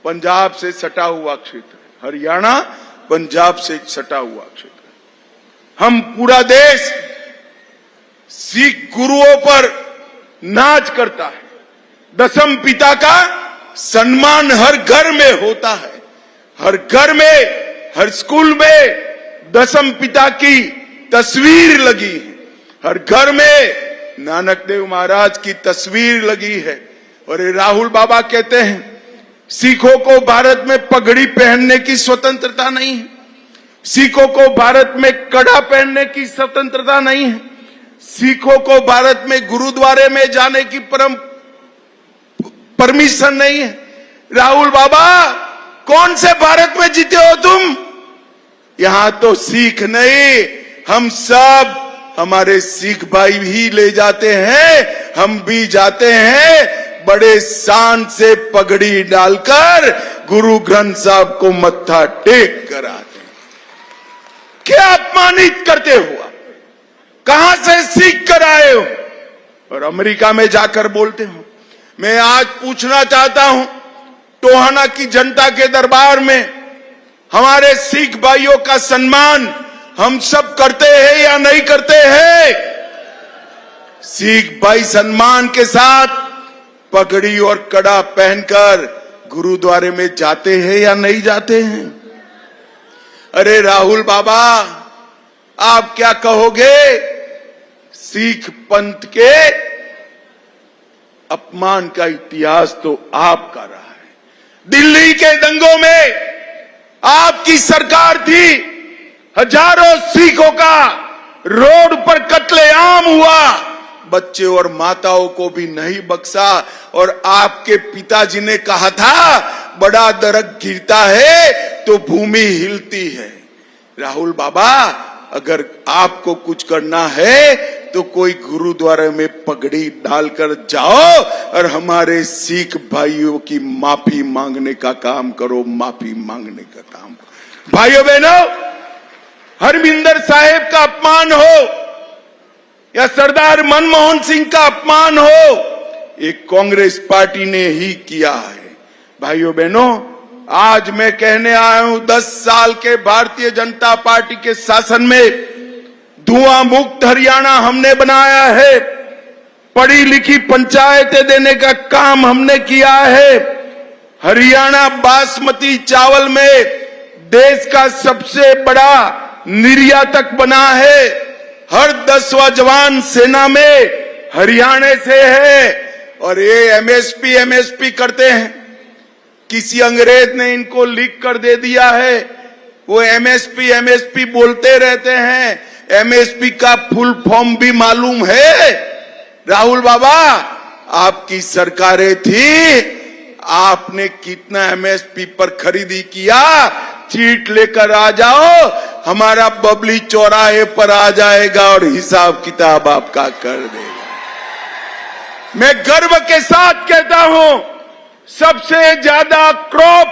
पंजाब से सटा हुआ क्षेत्र है, हरियाणा पंजाब से सटा हुआ क्षेत्र है। हम पूरा देश सिख गुरुओं पर नाच करता है। दशम पिता का सम्मान हर घर में होता है। हर घर में, हर स्कूल में दशम पिता की तस्वीर लगी है। हर घर में नानक देव महाराज की तस्वीर लगी है। और राहुल बाबा कहते हैं सिखों को भारत में पगड़ी पहनने की स्वतंत्रता नहीं है, सिखों को भारत में कड़ा पहनने की स्वतंत्रता नहीं है, सिखों को भारत में गुरुद्वारे में जाने की परमिशन नहीं है। राहुल बाबा, कौन से भारत में जीते हो तुम? यहां तो सिख नहीं, हम सब, हमारे सिख भाई भी ले जाते हैं, हम भी जाते हैं, बड़े शान से पगड़ी डालकर गुरु ग्रंथ साहब को मत्था टेक कर आते हैं। क्या अपमानित करते हुआ, कहां से सीख कर आए हो? और अमेरिका में जाकर बोलते हो। मैं आज पूछना चाहता हूं टोहाना की जनता के दरबार में, हमारे सिख भाइयों का सम्मान हम सब करते हैं या नहीं करते हैं? सिख भाई सम्मान के साथ पगड़ी और कड़ा पहनकर गुरुद्वारे में जाते हैं या नहीं जाते हैं? अरे राहुल बाबा, आप क्या कहोगे? सिख पंथ के अपमान का इतिहास तो आपका रहा है। दिल्ली के दंगों में आपकी सरकार थी, हजारों सिखों का रोड पर कत्लेआम हुआ, बच्चे और माताओं को भी नहीं बख्शा। और आपके पिताजी ने कहा था बड़ा दरख्त गिरता है तो भूमि हिलती है। राहुल बाबा, अगर आपको कुछ करना है तो कोई गुरुद्वारे में पगड़ी डालकर जाओ और हमारे सिख भाइयों की माफी मांगने का काम करो, माफी मांगने का काम करो। भाइयों बहनों, हरमिंदर साहिब का अपमान हो या सरदार मनमोहन सिंह का अपमान हो, एक कांग्रेस पार्टी ने ही किया है। भाइयों बहनों, आज मैं कहने आया हूं 10 साल के भारतीय जनता पार्टी के शासन में धुआं मुक्त हरियाणा हमने बनाया है। पढ़ी लिखी पंचायतें देने का काम हमने किया है। हरियाणा बासमती चावल में देश का सबसे बड़ा निर्यातक बना है। हर 10वां जवान सेना में हरियाणा से है। और ये एमएसपी करते हैं, किसी अंग्रेज ने इनको लिख कर दे दिया है। वो एमएसपी बोलते रहते हैं। एमएसपी का फुल फॉर्म भी मालूम है? राहुल बाबा, आपकी सरकारें थी, आपने कितना एमएसपी पर खरीदी किया? चीट लेकर आ जाओ, हमारा बबली चौराहे पर आ जाएगा और हिसाब किताब आपका कर देगा। मैं गर्व के साथ कहता हूं, सबसे ज्यादा क्रॉप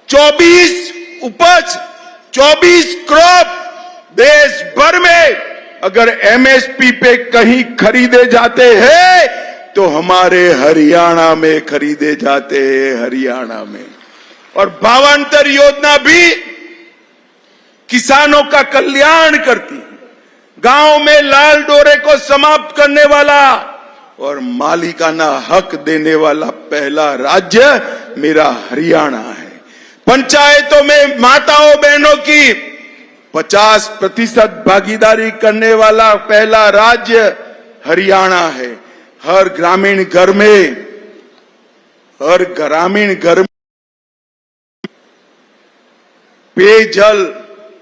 24 क्रॉप देश भर में अगर एमएसपी पे कहीं खरीदे जाते हैं तो हमारे हरियाणा में खरीदे जाते हैं, हरियाणा में। और भावांतर योजना भी किसानों का कल्याण करती है। गांव में लाल डोरे को समाप्त करने वाला और मालिकाना हक देने वाला पहला राज्य मेरा हरियाणा है। पंचायतों में माताओं बहनों की 50% भागीदारी करने वाला पहला राज्य हरियाणा है। हर ग्रामीण घर में पेयजल,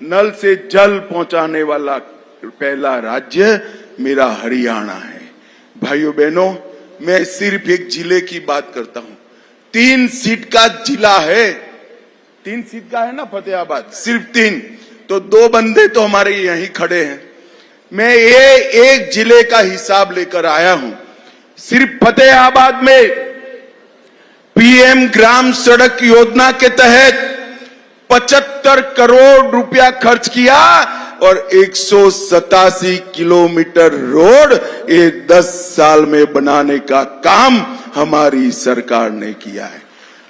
नल से जल पहुंचाने वाला पहला राज्य मेरा हरियाणा है। भाइयों बहनों, मैं सिर्फ एक जिले की बात करता हूं। 3 सीट का जिला है, 3 सीट का है ना फतेहाबाद, सिर्फ 3, तो 2 बंदे तो हमारे यहीं खड़े हैं। मैं ये एक जिले का हिसाब लेकर आया हूं। सिर्फ फतेहाबाद में पीएम ग्राम सड़क योजना के तहत 75 करोड़ रुपया खर्च किया और 187 किलोमीटर रोड ये 10 साल में बनाने का काम हमारी सरकार ने किया है।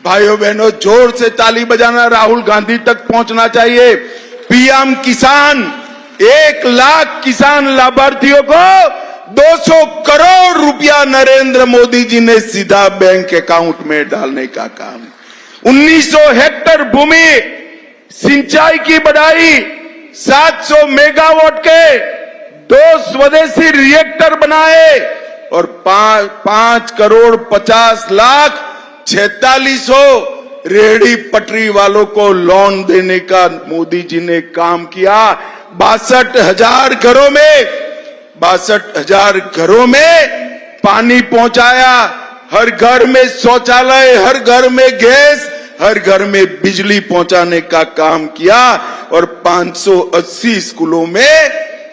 भाइयों बहनों, जोर से ताली बजाना राहुल गांधी तक पहुंचना चाहिए। पीएम किसान 1 लाख किसान लाभार्थियों को 200 करोड़ रुपया नरेंद्र मोदी जी ने सीधा बैंक अकाउंट में डालने का काम। 1900 हेक्टेयर भूमि सिंचाई की बढ़ाई, 700 मेगावाट के 2 स्वदेशी रिएक्टर बनाए और 5 करोड़ 50 लाख 4600 रेहड़ी पटरी वालों को लोन देने का मोदी जी ने काम किया। 62,000 घरों में पानी पहुंचाया, हर घर में शौचालय, हर घर में गैस, हर घर में बिजली पहुंचाने का काम किया और 580 स्कूलों में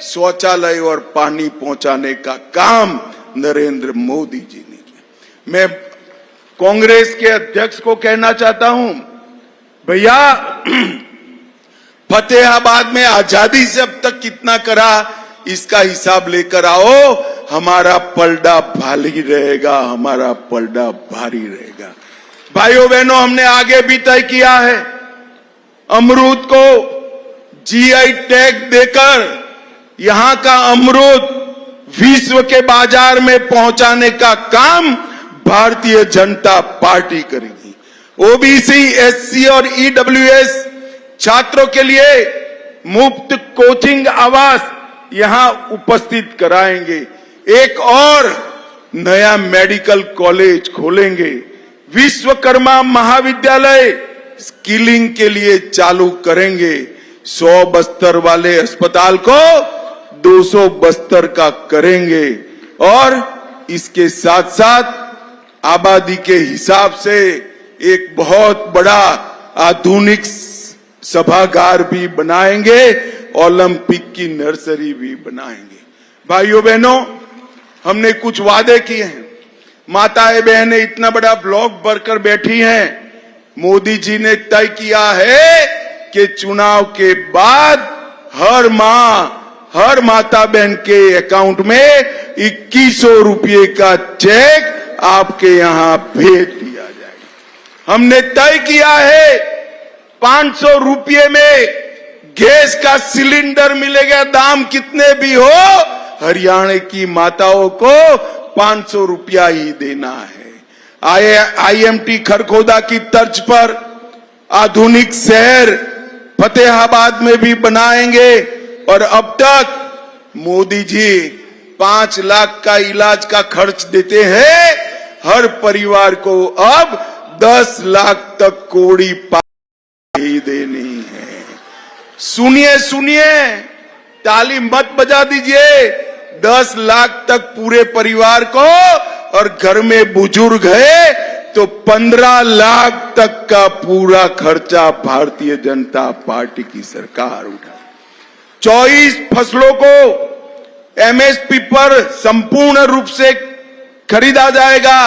शौचालय और पानी पहुंचाने का काम नरेंद्र मोदी जी ने किया। मैं कांग्रेस के अध्यक्ष को कहना चाहता हूं, भैया फतेहाबाद में आजादी से अब तक कितना करा, इसका हिसाब लेकर आओ। हमारा पलड़ा भारी रहेगा, हमारा पलड़ा भारी रहेगा। भाइयों बहनों, हमने आगे भी तय किया है, अमरूद को जीआई टैग देकर यहां का अमरूद विश्व के बाजार में पहुंचाने का काम भारतीय जनता पार्टी करेगी। ओबीसी, एससी और ईडब्ल्यूएस छात्रों के लिए मुफ्त कोचिंग आवास यहां उपस्थित कराएंगे। एक और नया मेडिकल कॉलेज खोलेंगे। विश्वकर्मा महाविद्यालय स्किलिंग के लिए चालू करेंगे। 100 बस्तर वाले अस्पताल को 200 बस्तर का करेंगे और इसके साथ साथ आबादी के हिसाब से एक बहुत बड़ा आधुनिक सभागार भी बनाएंगे, ओलंपिक की नर्सरी भी बनाएंगे। भाइयों बहनों, हमने कुछ वादे किए हैं। माताएं बहनें इतना बड़ा ब्लॉक भरकर बैठी हैं। मोदी जी ने तय किया है कि चुनाव के बाद हर मां, हर माता बहन के अकाउंट में 2100 रुपये का चेक आपके यहां भेज दिया जाएगा। हमने तय किया है 500 रुपये में गैस का सिलेंडर मिलेगा, दाम कितने भी हो, हरियाणा की माताओं को 500 रुपया ही देना है। आईएमटी खरखोदा की तर्ज पर आधुनिक शहर फतेहाबाद में भी बनाएंगे और अब तक मोदी जी 5 लाख का इलाज का खर्च देते हैं, हर परिवार को अब 10 लाख तक कोड़ी ही देनी है। सुनिए सुनिए, ताली मत बजा दीजिए। 10 लाख तक पूरे परिवार को, और घर में बुजुर्ग है तो 15 लाख तक का पूरा खर्चा भारतीय जनता पार्टी की सरकार उठाए। 24 फसलों को एमएसपी पर संपूर्ण रूप से खरीदा जाएगा।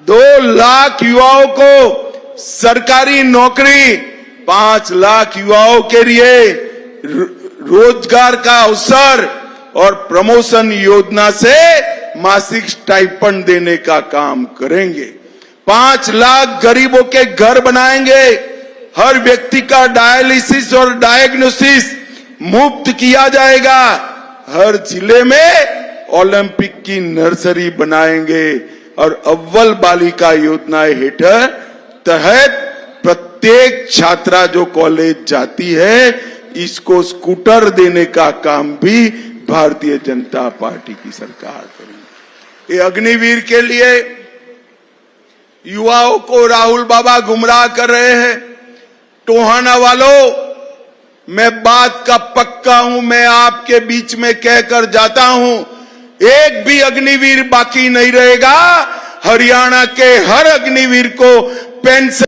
2 लाख युवाओं को सरकारी नौकरी, 5 लाख युवाओं के लिए रोजगार का अवसर और प्रमोशन योजना से मासिक स्टाइपेंड देने का काम करेंगे। 5 लाख गरीबों के घर बनाएंगे। हर व्यक्ति का डायलिसिस और डायग्नोसिस मुफ्त किया जाएगा। हर जिले में ओलंपिक की नर्सरी बनाएंगे और अव्वल बालिका योजना हेठर तहत प्रत्येक छात्रा जो कॉलेज जाती है इसको स्कूटर देने का काम भी भारतीय जनता पार्टी की सरकार करेगी। ये अग्निवीर के लिए युवाओं को राहुल बाबा गुमराह कर रहे हैं। टोहाना वालों, मैं बात का पक्का हूं, मैं आपके बीच में कहकर जाता हूं, एक भी अग्निवीर बाकी नहीं रहेगा। हरियाणा के हर अग्निवीर को पेंशन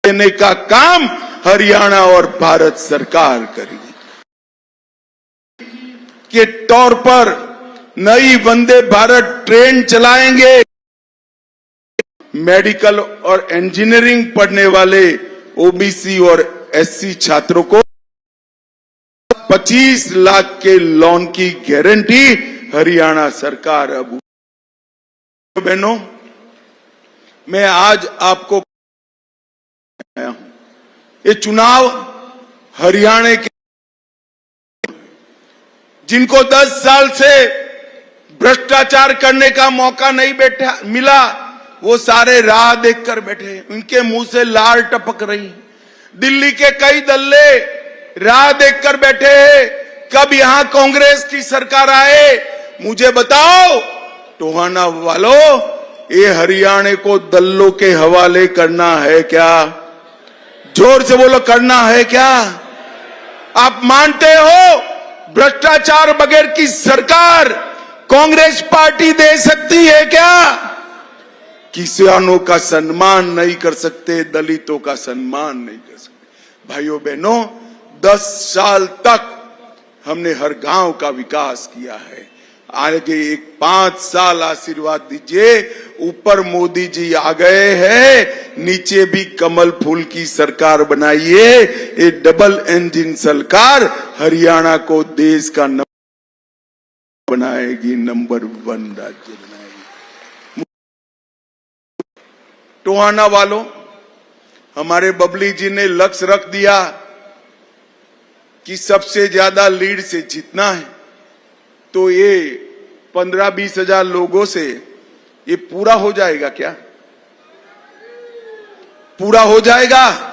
देने का काम हरियाणा और भारत सरकार करेगी। के तौर पर नई वंदे भारत ट्रेन चलाएंगे। मेडिकल और इंजीनियरिंग पढ़ने वाले ओबीसी और एससी छात्रों को 25 लाख के लोन की गारंटी हरियाणा सरकार। अब बहनों, मैं आज आपको ये चुनाव हरियाणा के, जिनको 10 साल से भ्रष्टाचार करने का मौका नहीं मिला, वो सारे राह देखकर बैठे, उनके मुंह से लार टपक रही। दिल्ली के कई दल्ले राह देखकर बैठे हैं, कब यहां कांग्रेस की सरकार आए। मुझे बताओ टोहाना वालों, ये हरियाणा को दल्लों के हवाले करना है क्या? जोर से बोलो, करना है क्या? आप मानते हो भ्रष्टाचार बगैर की सरकार कांग्रेस पार्टी दे सकती है क्या? किसानों का सम्मान नहीं कर सकते, दलितों का सम्मान नहीं कर सकते। भाइयों बहनों, 10 साल तक हमने हर गांव का विकास किया है। आगे एक 5 साल आशीर्वाद दीजिए। ऊपर मोदी जी आ गए हैं, नीचे भी कमल फूल की सरकार बनाइए। ये डबल इंजन सरकार हरियाणा को देश का बनाएगी, नंबर 1 राज्य बनाएगी। टोहाना वालों, हमारे बबली जी ने लक्ष्य रख दिया कि सबसे ज्यादा लीड से जीतना है, तो ये 15-20 हजार लोगों से ये पूरा हो जाएगा क्या? पूरा हो जाएगा?